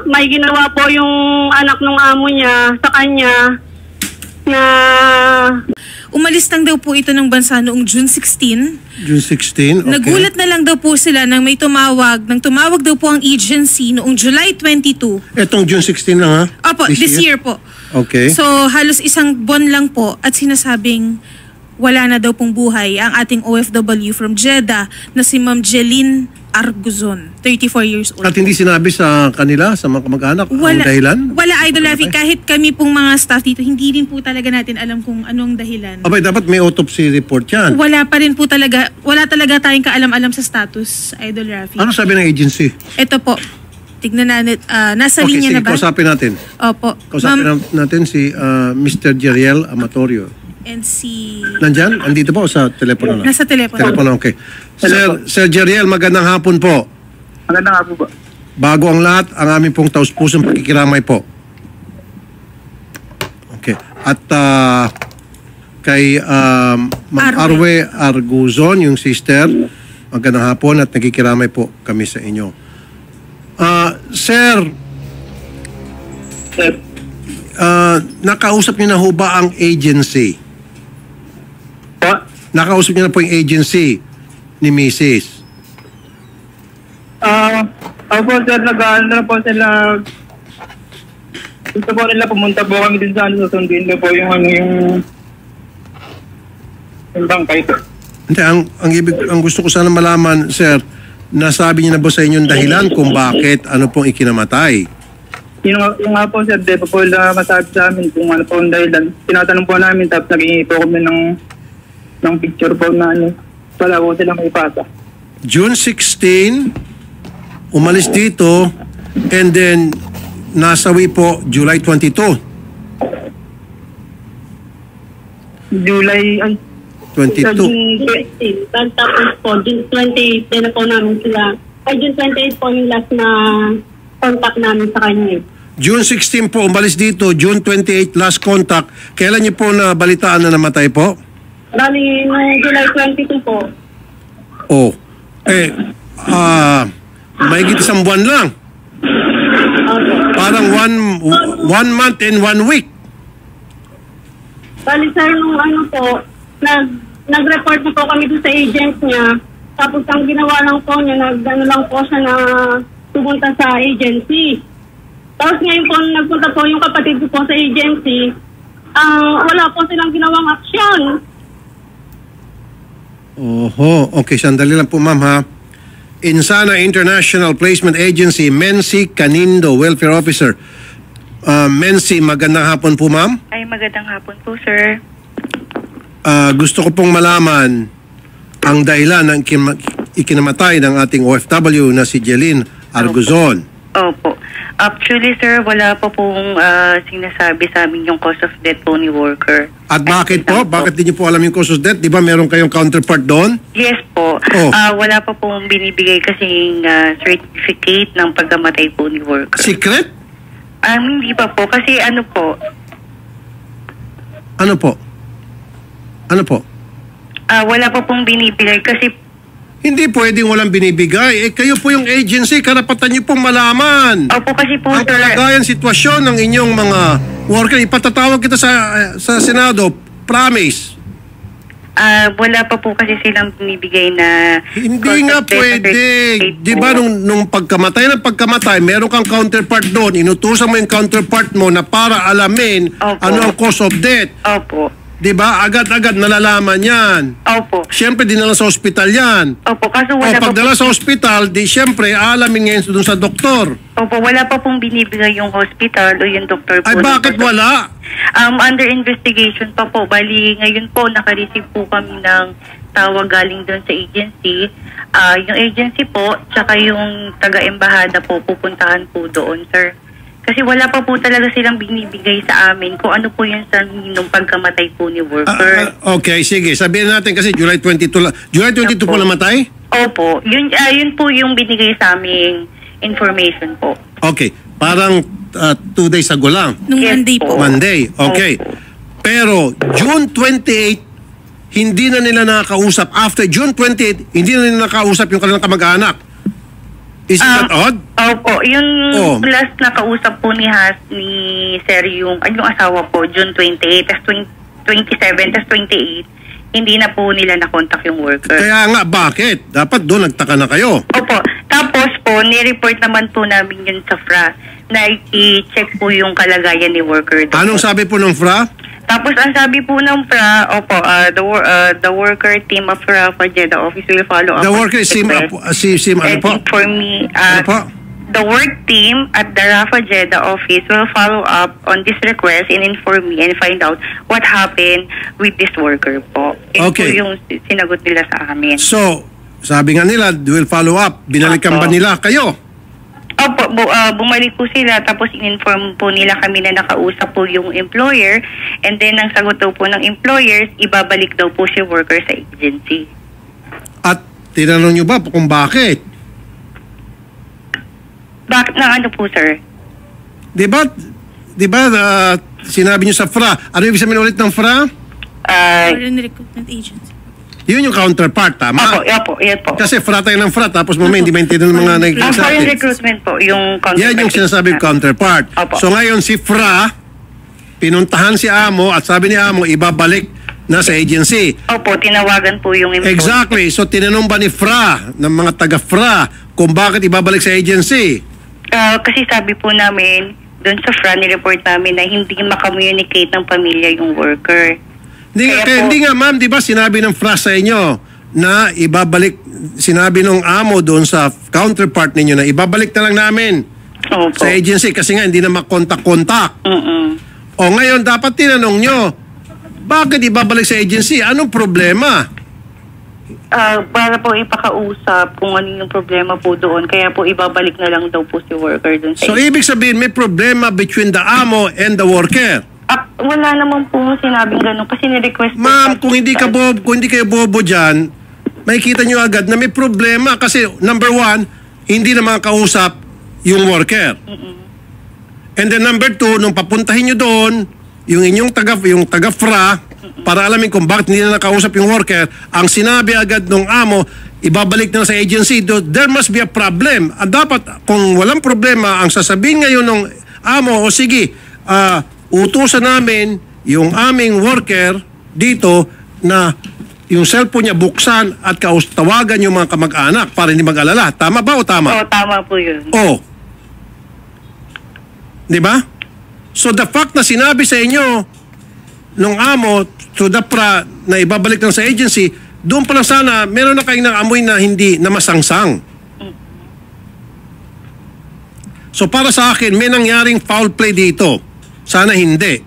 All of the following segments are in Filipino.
may ginawa po yung anak ng amo niya sa kanya na... Umalis lang daw po ito ng bansa noong June 16. June 16, okay. Nagulat na lang daw po sila nang may tumawag. Nang tumawag daw po ang agency noong July 22. Etong June 16 lang, ha? Opo, this year po. Okay. So, halos isang buwan lang po at sinasabing wala na daw pong buhay ang ating OFW from Jeddah na si Ma'am Jeline Arguzon, 34 years old. At hindi sinabi sa kanila, sa mga kamag-anak, ang dahilan? Wala, Idol Rafi. Kahit kami pong mga staff dito, hindi rin po talaga natin alam kung anong dahilan. Abay, dapat may autopsy report yan. Wala pa rin po talaga, wala talaga tayong kaalam-alam sa status, Idol Rafi. Ano sabi ng agency? Ito po, tignan natin, nasa Okay, linya sige, na ba? kausapin natin. Opo. Kausapin natin si Mr. Jeriel Amatorio. And si... Nandyan? Andito po o sa telepono lang? Nasa telepono. Telepono, okay. Sir Jeriel, magandang hapon po. Magandang hapon po. Bago ang lahat, ang aming pong taus-pusong pakikiramay po. Okay. At kay Ma'am Arwe Arguzon, yung sister, magandang hapon at nakikiramay po kami sa inyo. Sir, nakausap niyo na ho ba ang agency? Nakausap niyo na po yung agency ni Mrs. Ako po sir, nag-ano na po sila. Gusto po nila pumunta po kami din sa ano, susundin na po yung bangkay po. Hindi, ang gusto ko sana malaman, sir, nasabi niyo na ba sa inyong dahilan kung bakit ano pong ikinamatay? Yung nga po sir, di pa po nila masabi sa amin kung ano po ang dahilan. Tinatanong po namin, tapos nag-iingi po kami ng picture po na ano, wala po sila may ipasa. June 16, umalis dito, and then nasawi po July 22. July 22. Tapos po, June 28, din na po namin sila. Ay, June 28 po yung last na contact namin sa kanya. June 16 po, umalis dito. June 28, last contact. Kailan niyo po nabalitaan na namatay po? Bali, noong July 22 po. Oh. Mahigit isang buwan lang. Okay. Parang one month and 1 week. Bali, sir, nung ano po, nag-report na po kami doon sa agent niya. Tapos ang ginawa lang po niya, nag-ano lang po siya na pumunta sa agency. Tapos ngayon po, nagpunta po yung kapatid ko po sa agency. Wala po silang ginawang aksyon. Oho. Okay, sandali lang po, ma'am, ha. Insana International Placement Agency, Mency Canindo, Welfare Officer. Mency, magandang hapon po, ma'am. Ay, magandang hapon po, sir. Gusto ko pong malaman ang dahilan ng ikinamatay ng ating OFW na si Jeline Arguzon. Opo. Actually, sir, wala pa pong sinasabi sa amin yung cause of death po ni worker. At bakit po? Bakit di niyo po alam yung cause of death? Di ba meron kayong counterpart doon? Yes po. Wala pa pong binibigay kasing certificate ng pagkamatay po ni worker. Secret? Hindi pa po. Kasi ano po? Ano po? Ano po? Wala pa pong binibigay kasi... Hindi pwedeng walang binibigay. Kayo po yung agency, karapatan niyo pong malaman. Opo, kasi po, ang sir... kalagayan sitwasyon ng inyong mga worker. Ipatatawag kita sa Senado. Promise. Wala pa po kasi silang binibigay na... Hindi nga pwede. Di ba nung pagkamatay, meron kang counterpart doon. Inutusan mo yung counterpart mo na para alamin ano ang cause of death. Opo. Diba? Agad-agad nalalaman yan. Opo. Siyempre, dinala sa ospital yan. Opo, kaso wala pa pagdala sa ospital, di siyempre, aalamin ngayon doon sa doktor. Opo, wala pa pong binibigay yung hospital o yung doktor po. Ay, bakit wala? Under investigation pa po. Bali, ngayon po, naka-receive po kami ng tawag galing doon sa agency. Yung agency po, tsaka yung taga-embahada po, pupuntahan po doon, sir. Kasi wala pa po talaga silang binibigay sa amin kung ano po yung sanhin ng pagkamatay po ni worker. Okay, sige. Sabihin natin kasi July 22 July 22 po namatay? Opo. Yun po yung binigay sa aming information po. Okay. Parang 2 days ago lang. Nung Monday po. Monday. Okay. Opo. Pero June 28, hindi na nila nakakausap. After June 28, hindi na nila nakakausap yung kanilang kamag-anak. Is it not odd? Opo, yung Oh. last na kausap po ni Sir yung asawa po, June 28, tas 27, tas 28, hindi na po nila nakontak yung worker. Kaya nga, bakit? Dapat doon nagtaka na kayo. Opo, tapos po, ni-report naman po namin yun sa FRA na i-check po yung kalagayan ni worker. Anong sabi po ng FRA? Tapos ang sabi po ng FRA, the worker team of FRA Jeddah office will follow up. The worker is ano po? For me, Ano po? the work team at the Rafa Jeddah office will follow up on this request and inform me and find out what happened with this worker po. Ito Okay. po yung sinagot nila sa amin. So, sabi nga nila, will follow up. Binalikan ba Opo. nila kayo? Opo, bumalik po sila tapos in-inform po nila kami na nakausap po yung employer and then ang sagot daw po ng employers, ibabalik daw po si worker sa agency. At tinanong nyo ba kung bakit? Bakit na ano po, sir? Di ba sinabi nyo sa FRA? Ano ibig sabihin ulit ng FRA? Foreign Recruitment Agency. Yun yung counterpart, tama? Opo, yan po. Kasi FRA tayo ng FRA, tapos mamaya hindi maintindihan ng mga nakikinig Ang sa foreign atin. recruitment po, yung counterpart. Yan yung sinasabing counterpart. Opo. So ngayon si FRA, pinuntahan si Amo at sabi ni Amo, ibabalik na sa agency. Opo, tinawagan po yung employer. Exactly. So tinanong ba ni FRA, ng mga taga-FRA, kung bakit ibabalik sa agency? Kasi sabi po namin, doon sa FRA, ni-report namin na hindi makakommunicate ng pamilya yung worker. Hindi nga ma'am, di ba sinabi ng FRA sa inyo na ibabalik, sinabi ng Amo doon sa counterpart ninyo na ibabalik na lang namin Opo. sa agency kasi nga hindi na makontak-kontak. O ngayon dapat tinanong nyo, bakit ibabalik sa agency? Anong problema? Para po ipakausap kung ano yung problema po doon. Kaya po ibabalik na lang daw po si worker doon sa So ibig sabihin may problema between the Amo and the worker. wala naman po sinabing gano'n kasi ni-request po. Ma'am, kung hindi kayo bobo dyan, makikita nyo agad na may problema kasi number one, hindi na makakausap yung worker. And then number two, nung papuntahin nyo doon, yung inyong taga-FRA, para alamin kung bakit hindi na nakausap yung worker, ang sinabi agad ng Amo, ibabalik na sa agency, there must be a problem. At dapat, kung walang problema, ang sasabihin ngayon ng Amo, o sige, utusan namin yung aming worker dito na yung cellphone niya buksan at tawagan yung mga kamag-anak para hindi mag-alala. Tama ba o tama? Oo, tama po yun. Oo. Di ba? So the fact na sinabi sa inyo nung Amo to the FRA na ibabalik lang sa agency, doon pa lang sana meron na kayong naamoy na hindi na masangsang. So para sa akin, may nangyaring foul play dito. Sana hindi.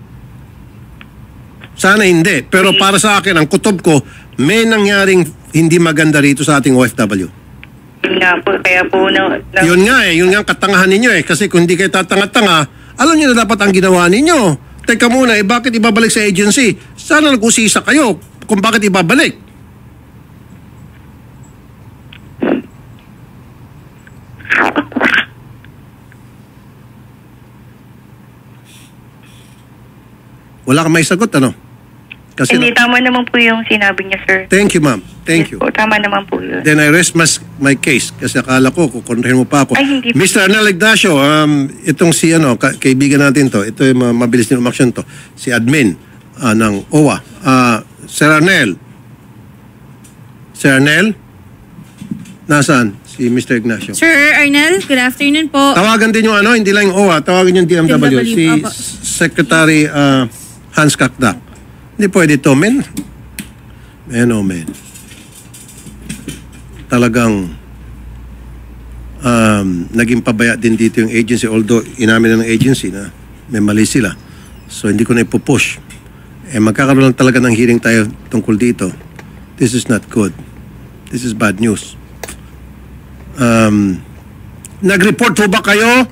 Sana hindi. Pero para sa akin, ang kutob ko, may nangyaring hindi maganda rito sa ating OFW. Yun nga po, kaya po Yun nga yun nga ang katangahan ninyo kasi kung hindi kayo tatanga-tanga, alam niyo na dapat ang ginawa ninyo. Teka muna, bakit ibabalik sa agency? Sana nag-usisa kayo kung bakit ibabalik. Wala kang may sagot, ano? Kasi hindi, tama naman po yung sinabi niya, sir. Thank you, ma'am. Thank you. Po, tama naman po yun. Then I rest my case kasi akala ko kukontrahin mo pa ako. Ay, hindi po. Mr. Arnel Ignacio, itong si kaibigan natin to. Ito yung mabilis din umaksyon to. Si admin ng OWA. Sir Arnel. Sir Arnel? Nasaan? Si Mr. Ignacio. Sir Arnel, good afternoon po. Tawagan din yung hindi lang yung OWA, tawagan yung DMW. Si opo. Secretary Hans Kakdak. Hindi pwede to, men. Men. Talagang naging pabaya din dito yung agency, although inamin na ng agency na may mali sila. So hindi ko na ipupush. Magkakaroon lang talaga ng hearing tayo tungkol dito. This is not good. This is bad news. Nag-report po ba kayo,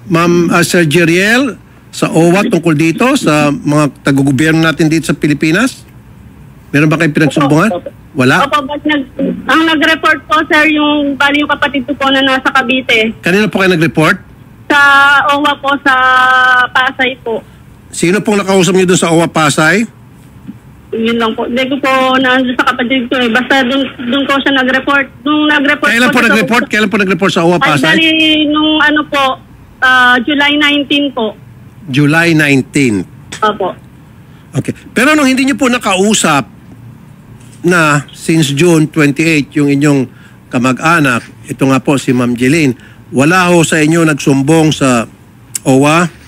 Ma'am Sir Jeriel, sa OWA tungkol dito sa mga taga-gobyerno natin dito sa Pilipinas? Meron ba kayong pinagsumbungan? Wala? Opo, but ang nag-report po, sir, yung kapatid ko po na nasa Cavite. Kanina po kayo nag-report? Sa OWA po, sa Pasay po. Sino pong nakausap niyo doon sa OWA Pasay? Yun lang po. Hindi ko po naandun sa kapatid ko eh. Basta dun ko siya nag-report. Nung nag-report Kailan po siya nag-report? Kailan po nag-report sa OWA Ay, Pasay? bali, nung ano po, July 19 po. July 19. Opo. Okay. Pero nung hindi niyo po nakausap na since June 28 yung inyong kamag-anak, ito nga po si Ma'am Jeline, wala ho sa inyo nagsumbong sa OWA?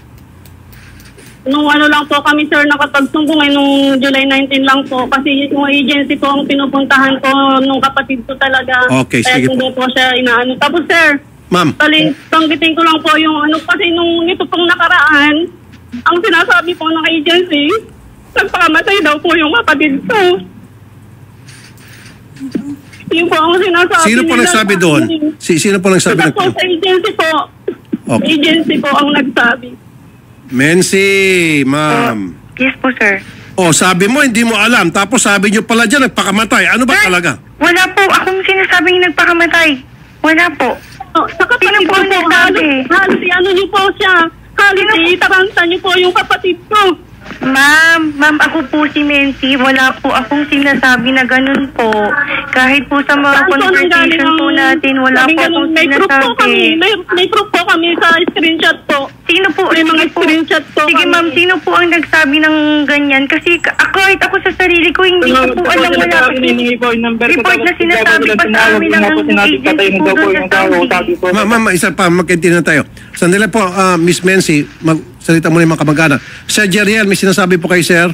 Nung ano lang po kami, sir, nakapagsumbong ay nung July 19 lang po. Kasi yung agency po ang pinupuntahan ko nung kapatid ko talaga. Okay, kaya sige hindi po siya inaano. Tapos, sir, Ma'am. tanggitin ko lang po yung ano, kasi nung ito pong nakaraan, ang sinasabi po ng agency, nagpakamatay daw po yung kapatid ko. Yun po ang sinasabi Sino po nila. nagsabi doon? Sino po nagsabi? Ito po sa agency po. Okay. Agency po ang nagsabi. Mency, ma'am. Yes po, sir. Oh, sabi mo hindi mo alam. Tapos sabi niyo pala dyan nagpakamatay. Ano ba Sir, talaga? Wala po akong sinasabing nagpakamatay. Wala po. Oh, sa kapatid Sino po ko ang nagsabi? halos ano niyo po siya. Halos itaranta niyo po yung kapatid ko. Ma'am, ako po si Mency. Wala po akong sinasabi na ganun po. Kahit po sa mga conversation po natin, wala po akong may proof po kami. sinasabi. May proof po kami sa screenshot po. Sino po? May mga Sige po. screenshot po Sige kami. ma'am, sino po ang nagsabi ng ganyan? Kasi kahit ako sa sarili ko, hindi ko po alam, wala po. Report na sinasabi pa sa amin ng agency po doon sa Saudi. Ma'am, isa pa, magkaintindihan tayo. Sandali po, Miss Mency, magsalita muna yung mga kamag-anak. Sir Jeriel, may sinasabi po kayo, sir?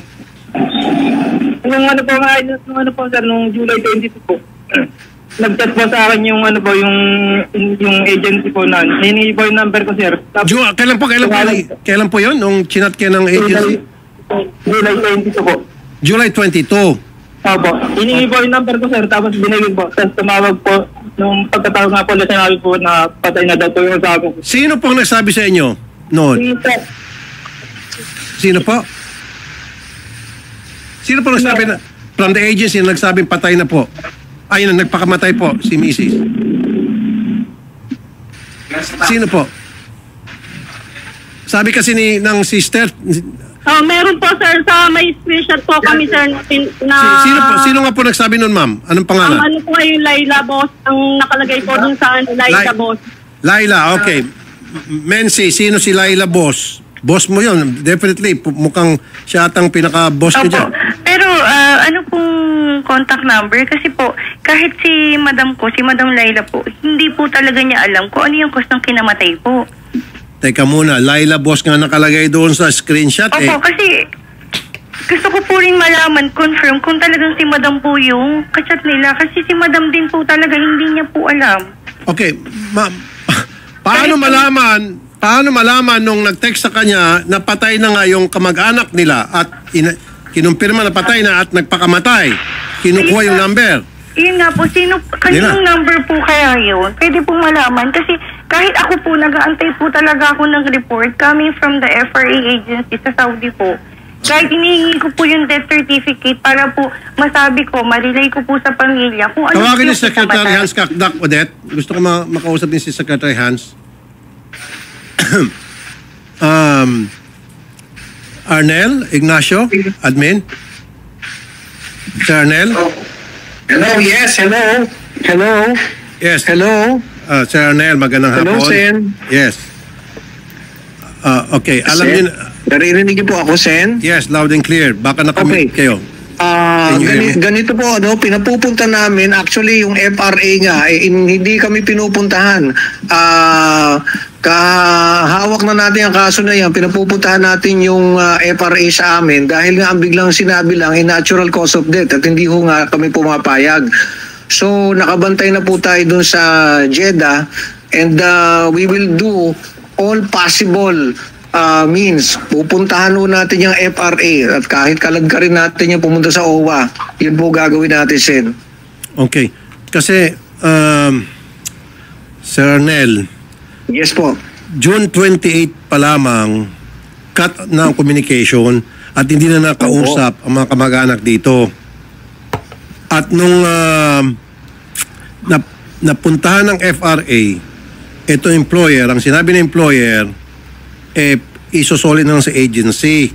Nung ano po, sir, nung July 22 po. Nag-chat po sa akin yung ano po, yung agency po na. Hiningi po yung number ko, sir. Tapos, Kailan po yun? Nung chinat kayo ng agency? July 22 po. July 22. Opo. Hiningi po yung number ko, sir. Tapos binigay po. Tapos tumawag po. Nung pagkatawag nga po, sinabi po na patay na daw po yung sabi ko. Sino pong nagsabi sa inyo noon? Sir, Sino po? Sino po nagsabi na, from the agency na nagsabing patay na po? Ayun, nagpakamatay po si Mrs. Sino po? Sabi kasi ng sister, Meron po, sir, sa may screenshot po kami, sir, na... sino nga po nagsabi nun, ma'am? Anong pangalan? Ang ano po ay Laila Boss, ang nakalagay po dun sa Laila Boss. Laila, okay. Mency, sino si Laila Boss? Boss mo yun. Definitely, mukhang siya atang pinaka-boss ko Opo. dyan. Pero ano pong contact number? Kasi po, kahit si Madam Laila po, hindi po talaga niya alam kung ano yung cause ng kinamatay po. Teka muna, Laila Boss nga nakalagay doon sa screenshot Opo, kasi gusto ko po rin malaman, confirm, kung talagang si Madam po yung kachat nila. Kasi si Madam din po talaga, hindi niya po alam. Okay, ma'am. Paano malaman nung nag-text sa kanya na patay na nga yung kamag-anak nila at kinumpirma na patay na at nagpakamatay? Kinukuha yung number. Yun nga po, kaninong number po kaya yun? Pwede po malaman. Kasi kahit ako po, nag-aantay po talaga ako ng report coming from the FRA agency sa Saudi po. Kahit inihingi ko po yung death certificate para po masabi ko, marilay ko po sa pamilya kung ano Tawagin ni yung Secretary kinamatay. Hans Kakdak, Odette. Gusto ko makausap din si Secretary Hans. Arnel Ignacio, admin. Sir Arnel? Hello, yes, hello. Hello. Yes. Hello. Sir Arnel, magandang Hello, hapon. Sen. Yes. Okay, alam Sen. niyo... Naririnig niyo po ako, Sen? Yes, loud and clear. Baka nakamute Okay. kayo. Can you hear me? Ganito po, pinapupunta namin, actually yung FRA nga, hindi kami pinupuntahan. Kahawak na natin ang kaso na yan, pinapupuntahan natin yung FRA sa amin dahil nga ang biglang sinabi lang, natural cause of death at hindi ho nga kami pumapayag. So, nakabantay na po tayo dun sa Jeddah and we will do all possible means. Pupuntahan ho natin yung FRA at kahit kalagkarin natin yung pumunta sa OWA, yun po gagawin natin, Sen. Okay. Kasi, Sir Arnel, Yes po. June 28 pa lamang, cut na ang communication at hindi na nakausap ang mga kamag-anak dito. At nung napuntahan ng FRA, ito employer, ang sinabi ng employer, isosolid na lang sa agency.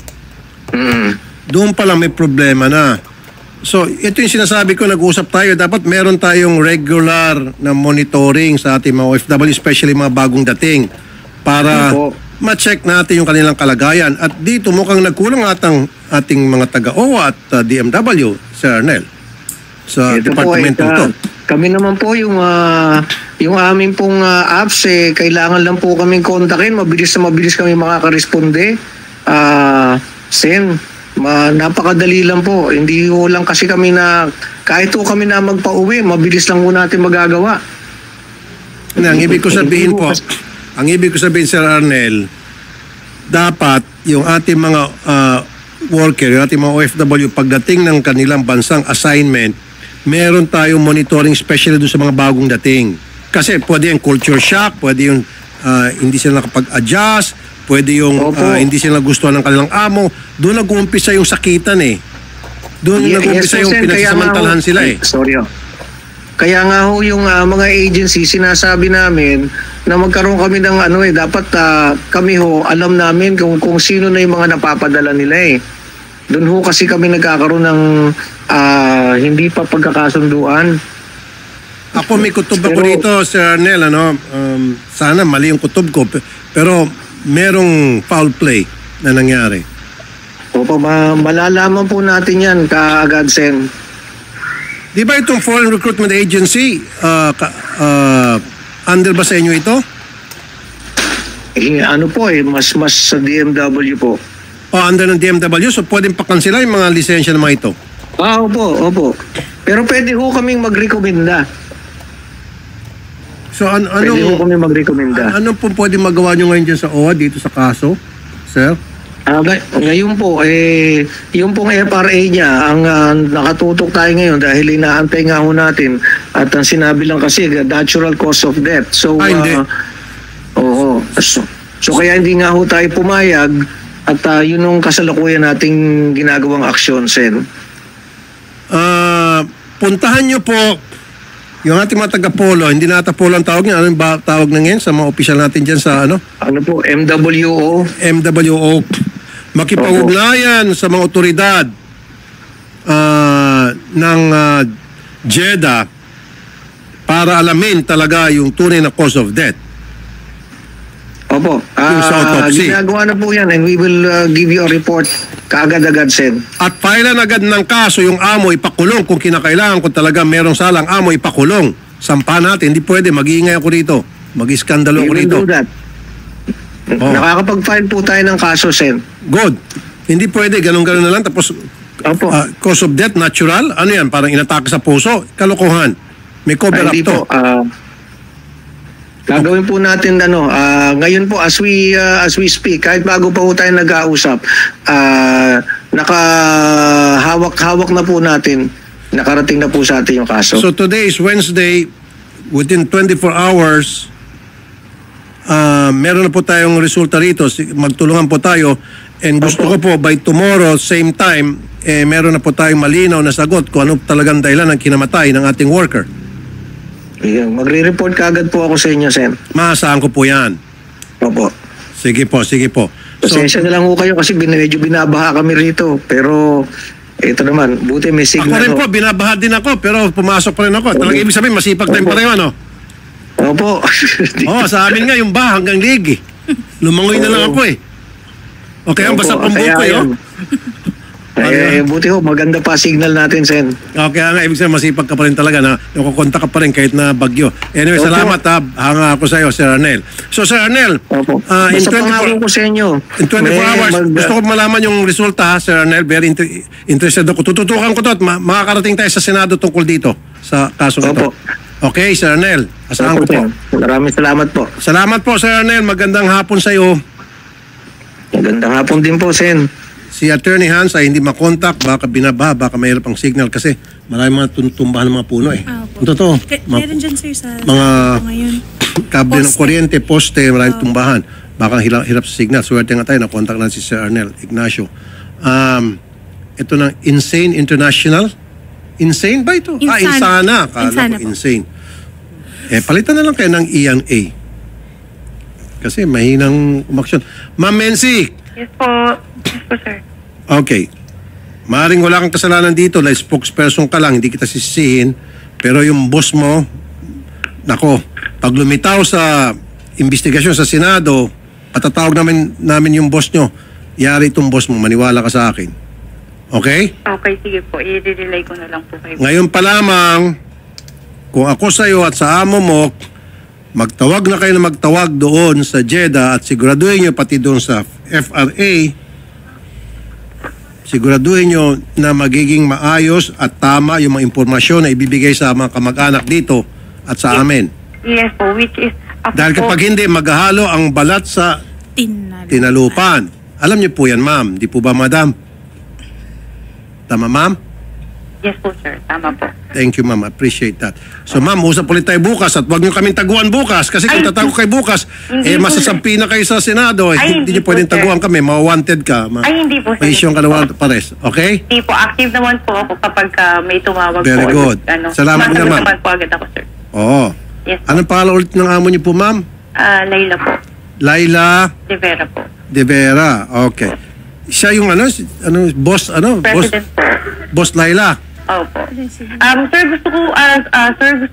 doon pa lang may problema na. So, ito yung sinasabi ko, nag-usap tayo, dapat meron tayong regular na monitoring sa ating mga OFW, especially mga bagong dating, para ma-check natin yung kanilang kalagayan. At dito mukhang nagkulang ating mga taga-OWA at DMW, Sir Arnel, sa departamentong to. Kami naman po yung aming pong apps, kailangan lang po kaming kontakin, mabilis kami makakaresponde. Sen, napakadali lang po. Hindi ho lang kasi kami na, kahit ho kami na magpa-uwi, mabilis lang ho natin magagawa. Ang ibig ko sabihin po, Sir Arnel, dapat yung ating mga worker, yung ating mga OFW, pagdating ng kanilang bansang assignment, meron tayong monitoring especially doon sa mga bagong dating. Kasi pwede yung culture shock, pwede yung hindi sila nakapag-adjust, pwede yung hindi sila gusto ng kanilang amo. Doon nag-uumpisa yung sakitan eh. Doon nag-uumpisa yung pinagsasamantalahan sila eh. Sorry. Kaya nga ho yung mga agency, sinasabi namin na magkaroon kami ng dapat kami ho, alam namin kung sino na yung mga napapadala nila eh. Doon ho kasi kami nagkakaroon ng hindi pa pagkakasunduan. Ako may kutob ako rito, Sir Arnel, sana mali yung kutob ko, pero merong foul play na nangyari. Opo, malalaman po natin yan kaagad, Sen. Di ba itong Foreign Recruitment Agency, under ba sa inyo ito? Mas sa DMW po. Under ng DMW, so pwedeng pakansila yung mga lisensya ng mga ito? Opo. Pero pwede ho kaming mag-recommenda. So pwede ho kaming mag-recommenda. Ano po pwede magawa nyo ngayon dyan sa OWA dito sa kaso, sir? Ngayon po, yung pong FRA niya, ang nakatutok tayo ngayon dahil inaantay nga ho natin at ang sinabi lang kasi, natural cause of death. So, hindi. Oo. So, kaya hindi nga ho tayo pumayag at yun yung kasalukuyan nating ginagawang aksyon, Sen. Puntahan nyo po yung ating mga taga-polo. Hindi na ata polo ang tawag niya. Ano yung tawag na ngayon sa mga opisyal natin dyan sa Ano po, MWO. MWO. Makipag-ugnayan sa mga otoridad ng JEDA para alamin talaga yung tunay na cause of death. Opo. Ginagawa na po yan and we will give you a report kaagad-agad, Sen. At filean agad ng kaso yung amo ipakulong kung kinakailangan, kung talaga merong salang amo ipakulong. Sampa natin, hindi pwede. Mag-iingay ako rito. Mag-iskandalo ako rito. We will do that. Nakakapag-file po tayo ng kaso, Sen. Good. Hindi pwede, ganun-ganun na lang. Tapos, cause of death, natural. Ano yan? Parang inatake sa puso. Kalokohan. May cover up to. Gagawin po natin ngayon po as we speak, kahit bago pa po tayo nag-ausap, nakahawak na po natin, nakarating na po sa atin yung kaso. So today is Wednesday, within 24 hours, meron na po tayong resulta rito, magtulungan po tayo, and gusto ko po by tomorrow, same time, meron na po tayong malinaw na sagot kung ano talagang dahilan ng kinamatay ng ating worker. Magre-report kaagad po ako sa inyo, Sen. Maasahan ko po yan. Opo. Sige po. Pasensya na lang ho kayo kasi medyo binabaha kami rito. Pero ito naman, buti may signal. Ako rin po, binabaha din ako, pero pumasok pa rin ako. Talagang ibig sabihin, masipag tayong pareho, ano? Opo. Sa amin nga, yung baha hanggang liig. Lumangoy na lang ako eh. Okay, ang basta pambuk ko yun. Buti ho, maganda pa signal natin, Sen. Okay, ibig sabihin masipag ka pa rin talaga na nakukontak ka pa rin kahit na bagyo. Anyway, salamat ha. Hanga ako sa iyo, Sir Arnel. So, Sir Arnel, in 24 ko sa inyo. In 24 hours, gusto ko malaman yung resulta ha, Sir Arnel. Very interested ako. Tututukan ko to at makakarating tayo sa Senado tungkol dito sa kasong ito. Okay, Sir Arnel. Asahan ko po. Maraming salamat po. Salamat po, Sir Arnel. Magandang hapon sa iyo. Magandang hapon din po, Sen. Si Attorney Hans ay hindi makontak, baka binabaha, baka mayroon pang signal kasi maraming mga tumbahan ng mga puno eh. Totoo. Meron dyan, sir, sa mga ngayon. kable ng kuryente, poste, maraming tumbahan. Baka hirap sa signal. Swerte nga tayo, nakontak na si Sir Arnel Ignacio. Ito ng Insane International. Insane ba ito? Insana. Kala ko Insane. Palitan na lang kayo ng E&A. Kasi mahinang umaksyon. Ma'am Mensi. Yes po. Yes po, sir. Okay. Maaaring wala kang kasalanan dito, like spokesperson ka lang, hindi kita sisisihin. Pero yung boss mo, nako, pag lumitaw sa investigasyon sa Senado, patatawag namin yung boss nyo, yari itong boss mo, maniwala ka sa akin. Okay? Okay, sige po. I-relay ko na lang po kayo. Ngayon pa lamang, kung ako sa iyo at sa amo mo, magtawag na kayo na magtawag doon sa JEDA at siguraduhin nyo pati doon sa FRA, siguraduhin nyo na magiging maayos at tama yung mga impormasyon na ibibigay sa mga kamag-anak dito at sa amin. Yes po, which is... Dahil kapag hindi, maghahalo ang balat sa tinalupan. Alam niyo po yan, ma'am. Di po ba, madam? Tama, ma'am? Yes po, sir. Tama po. Thank you, ma'am. Appreciate that. So, ma'am, usap ulit tayo bukas at huwag niyo kaming taguan bukas. Kasi kung tatago kayo bukas, masasampi na kayo sa Senado. Hindi niyo pwedeng taguan kami. Mawanted ka. Hindi po, sir. Maisyon ka na pares. Okay? Hindi po. Active naman po ako kapag may tumawag po. Very good. Salamat naman. naman. Naman po agad ako, sir. Oo. Yes po. Anong pangalan ulit ng amo niyo po, ma'am? Layla po. Layla De Vera po. De Vera. Okay. Siya yung boss, President po. Boss Layla. Opo. Sir, gusto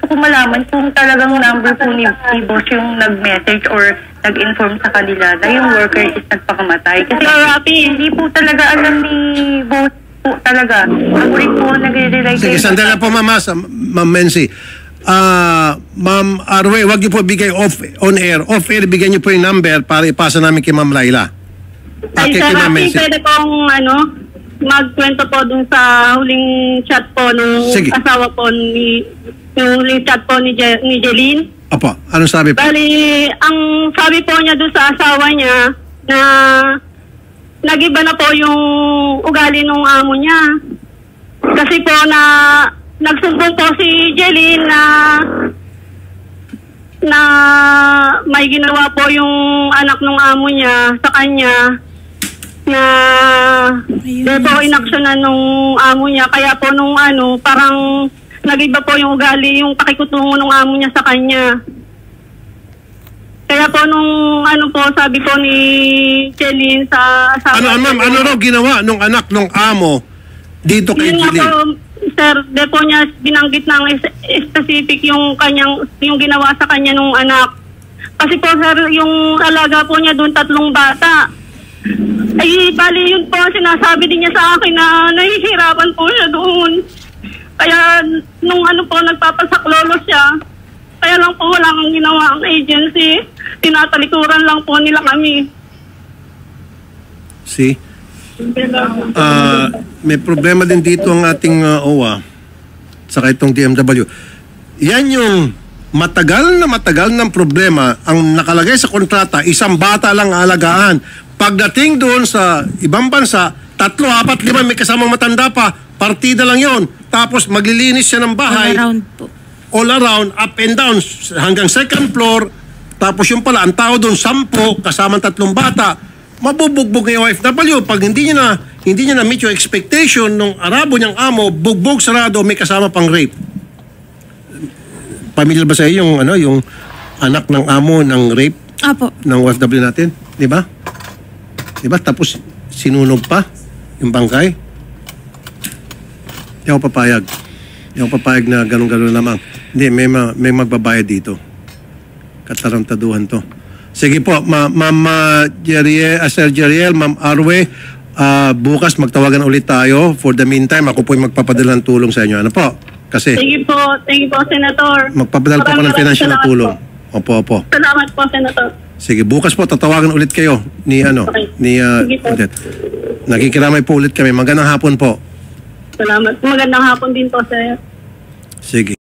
ko malaman kung talagang number po ni boss yung nag-message or nag-inform sa kanila na yung worker is nagpakamatay. Kasi hindi po talaga alam ni boss po talaga. Ako rin po nag-relay. Sige, sandali po, Ma'am Mency. Ma'am Arwe, wag niyo po bigay on air. Off air, bigyan niyo po yung number para ipasa namin kay Ma'am Layla. Ay, sir, pwede pong magkwento po dun sa huling chat po nung asawa po yung huling chat po ni Jeline. Opo, anong sabi po? Bali, ang sabi po niya dun sa asawa niya na nagiba na po yung ugali nung amo niya. Kasi po nagsumbong po si Jeline na may ginawa po yung anak ng amo niya sa kanya na po inaksyonan nung amo niya. Kaya po nung parang nagiba po yung ugali, yung pakikutungo ng amo niya sa kanya. Kaya po nung sabi po ni Jeline sa asawa. Ma'am, ano raw ginawa nung anak ng amo dito kay Jeline? Sir, de po niya binanggit ng specific yung ginawa sa kanya nung anak. Kasi po, sir, yung alaga po niya doon 3 bata. Ay, bali yun po, sinasabi din niya sa akin na nahihirapan po siya doon. Kaya nung nagpapasaklolo siya, kaya lang po wala kang ginawa ang agency. Tinatalikuran lang po nila kami. See? May problema din dito ang ating OWA saka itong DMW. Yan yung matagal ng problema. Ang nakalagay sa kontrata, 1 bata lang alagaan. Pagdating doon sa ibang bansa, 3, 4, 5 may kasamang matanda pa, partida lang yon. Tapos maglilinis siya ng bahay. All around, up and down, hanggang 2nd floor. Tapos yung pala, ang tao doon 10, kasamang 3 bata. Mabubugbog ng OFW pag hindi niya na meet yung expectation ng Arabo niyang amo, bugbog sarado, may kasama pang rape. Pamilyar ba sa iyo yung anak ng amo ng rape? Apo. Ng OFW natin, di ba? Di ba? Tapos sinunog pa yung bangkay. Hindi ako papayag. Hindi ako papayag na ganun-ganun lamang. Hindi, may magbabayad dito. Katarantaduhan to. Sige po, Ma'am Sir Jeriel, Ma'am Arwe, bukas magtawagan ulit tayo. For the meantime, ako po yung magpapadala ng tulong sa inyo. Ano po? Kasi Thank you po, Senator. Magpapadala po ko ng financial na tulong. Opo. Salamat po, Senator. Sige, bukas po tatawagan ulit kayo ni Odette. Nakikiramay po ulit kami. Magandang hapon po. Salamat. Magandang hapon din po, sir. Sige.